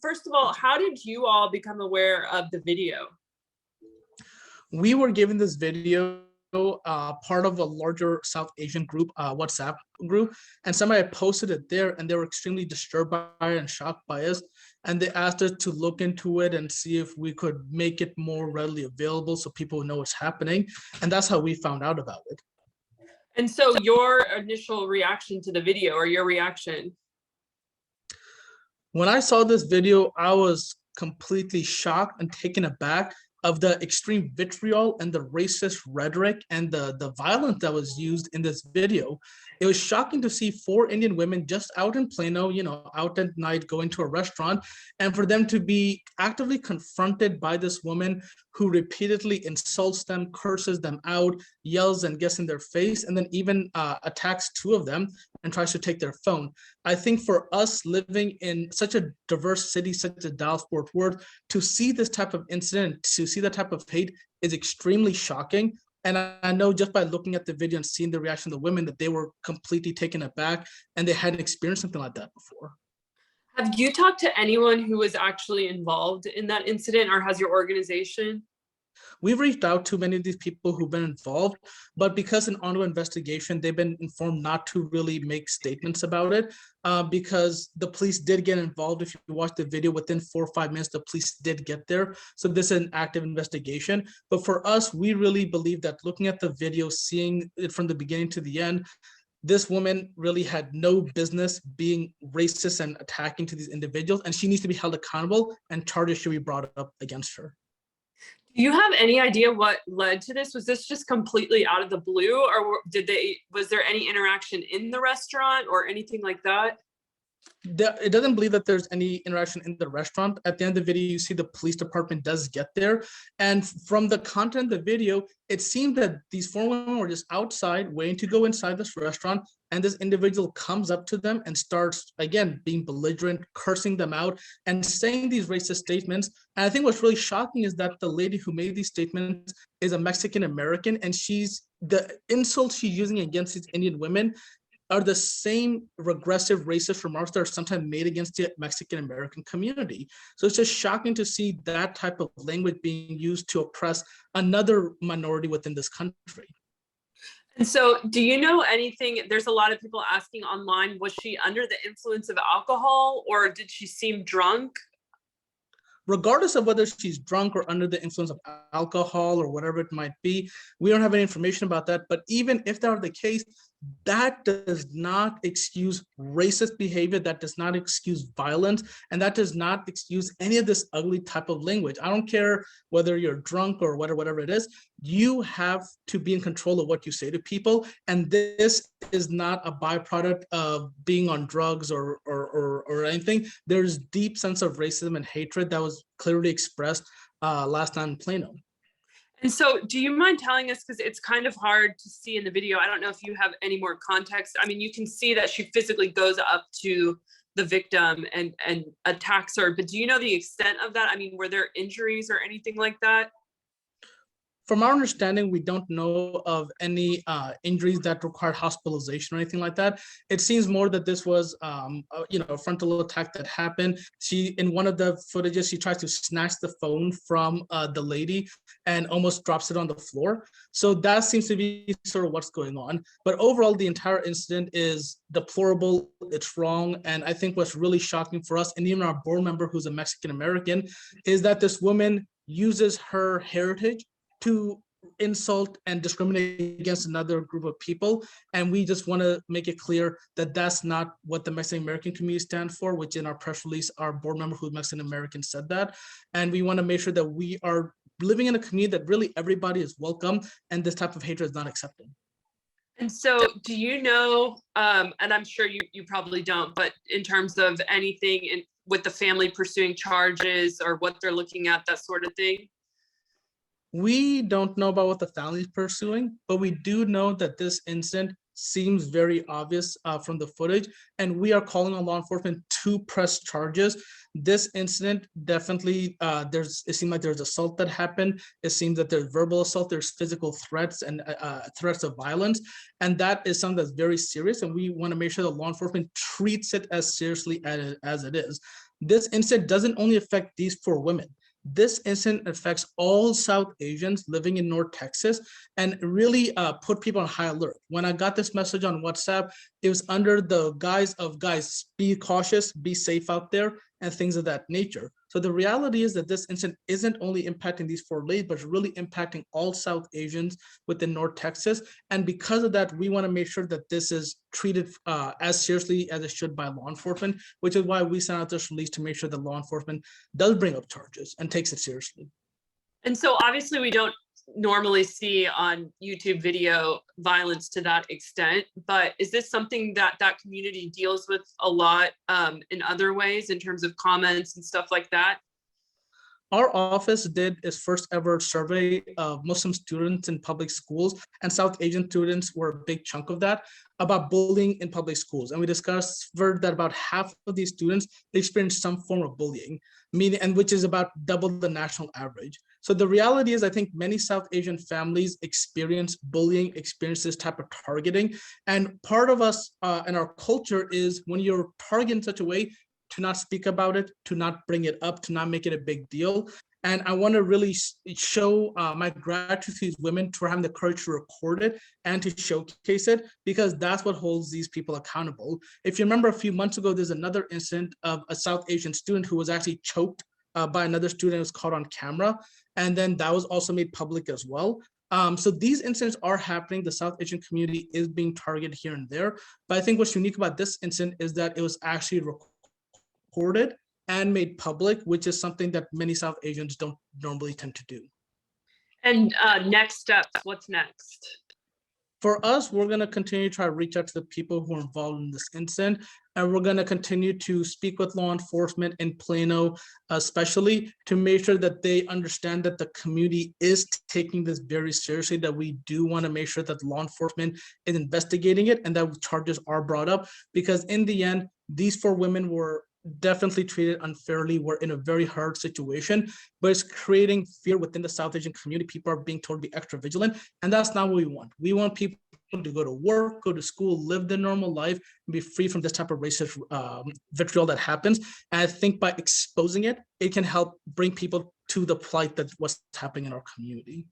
first of all, how did you all become aware of the video? We were given this video part of a larger South Asian group, WhatsApp group, and somebody had posted it there, and they were extremely disturbed by it and shocked by us. And they asked us to look into it and see if we could make it more readily available so people know what's happening. And that's how we found out about it. And so your initial reaction to the video, or your reaction? When I saw this video, I was completely shocked and taken aback of the extreme vitriol and the racist rhetoric and the violence that was used in this video. It was shocking to see 4 Indian women just out in Plano, out at night going to a restaurant, and for them to be actively confronted by this woman who repeatedly insults them, curses them out, yells and gets in their face, and then even attacks 2 of them and tries to take their phone. I think for us living in such a diverse city, such as Dallas-Fort Worth, to see this type of incident, to see that type of hate is extremely shocking. And I know just by looking at the video and seeing the reaction of the women that they were completely taken aback and they hadn't experienced something like that before. Have you talked to anyone who was actually involved in that incident, or has your organization? We've reached out to many of these people who've been involved, but because an ongoing investigation, they've been informed not to really make statements about it because the police did get involved. If you watch the video, within 4 or 5 minutes, the police did get there. So this is an active investigation. But for us, we really believe that looking at the video, seeing it from the beginning to the end, this woman really had no business being racist and attacking to these individuals, and she needs to be held accountable and charges should be brought up against her. Do you have any idea what led to this? Was this just completely out of the blue, or was there any interaction in the restaurant or anything like that? It doesn't believe that there's any interaction in the restaurant. At the end of the video, you see the police department does get there. And from the content of the video, it seemed that these 4 women were just outside waiting to go inside this restaurant. And this individual comes up to them and starts, again, being belligerent, cursing them out and saying these racist statements. And I think what's really shocking is that the lady who made these statements is a Mexican American, and the insults she's using against these Indian women are the same regressive racist remarks that are sometimes made against the Mexican American community. So it's just shocking to see that type of language being used to oppress another minority within this country. And so do you know anything? There's a lot of people asking online, was she under the influence of alcohol, or did she seem drunk? Regardless of whether she's drunk or under the influence of alcohol or whatever it might be, we don't have any information about that. But even if that were the case, that does not excuse racist behavior, that does not excuse violence, and that does not excuse any of this ugly type of language. I don't care whether you're drunk or whatever it is, you have to be in control of what you say to people. And this is not a byproduct of being on drugs or anything. There's deep sense of racism and hatred that was clearly expressed last night in Plano. And so do you mind telling us, because it's kind of hard to see in the video, I don't know if you have any more context. I mean, you can see that she physically goes up to the victim and attacks her, but do you know the extent of that? I mean, were there injuries or anything like that? From our understanding, we don't know of any injuries that required hospitalization or anything like that. It seems more that this was, a frontal attack that happened. In one of the footages, she tries to snatch the phone from the lady and almost drops it on the floor. So that seems to be sort of what's going on. But overall, the entire incident is deplorable. It's wrong. And I think what's really shocking for us, and even our board member who's a Mexican American, is that this woman uses her heritage to insult and discriminate against another group of people. And we just want to make it clear that that's not what the Mexican American community stands for, which in our press release, our board member who's Mexican American said that. And we want to make sure that we are living in a community that really everybody is welcome and this type of hatred is not accepted. And so do you know, and I'm sure you probably don't, but in terms of anything with the family pursuing charges or what they're looking at, that sort of thing? We don't know about what the family is pursuing, but we do know that this incident seems very obvious from the footage, and we are calling on law enforcement to press charges. This incident definitely, it seemed like there's assault that happened. It seems that there's verbal assault, there's physical threats and threats of violence, and that is something that's very serious, and we want to make sure that law enforcement treats it as seriously as it is. this incident doesn't only affect these 4 women. This incident affects all South Asians living in North Texas and really put people on high alert. When I got this message on WhatsApp, it was under the guise of, guys, be cautious, be safe out there, and things of that nature. So the reality is that this incident isn't only impacting these 4 ladies, but it's really impacting all South Asians within North Texas. And because of that, we want to make sure that this is treated as seriously as it should by law enforcement, which is why we sent out this release to make sure that law enforcement does bring up charges and takes it seriously. And so obviously we don't normally see on YouTube video violence to that extent, but is this something that that community deals with a lot in other ways in terms of comments and stuff like that? Our office did its first ever survey of Muslim students in public schools, and South Asian students were a big chunk of that, about bullying in public schools. And we discovered that about half of these students experienced some form of bullying, meaning, and which is about double the national average. So the reality is, I think many South Asian families experience bullying, experience this type of targeting. And part of us and our culture is, when you're targeted in such a way, to not speak about it, to not bring it up, to not make it a big deal. And I want to really show my gratitude to these women for having the courage to record it and to showcase it, because that's what holds these people accountable. If you remember, a few months ago, there's another incident of a South Asian student who was actually choked by another student who was caught on camera. And then that was also made public as well. So these incidents are happening. The South Asian community is being targeted here and there. But I think what's unique about this incident is that it was actually recorded and made public, which is something that many South Asians don't normally tend to do. And next steps, what's next? For us, we're going to continue to try to reach out to the people who are involved in this incident, and we're going to continue to speak with law enforcement in Plano, especially to make sure that they understand that the community is taking this very seriously, that we do want to make sure that law enforcement is investigating it and that charges are brought up, because in the end, these 4 women were definitely treated unfairly. We're in a very hard situation, but it's creating fear within the South Asian community. People are being told to be extra vigilant, and that's not what we want. We want people to go to work, go to school, live their normal life, and be free from this type of racist vitriol that happens. And I think by exposing it, it can help bring people to the plight that what's happening in our community.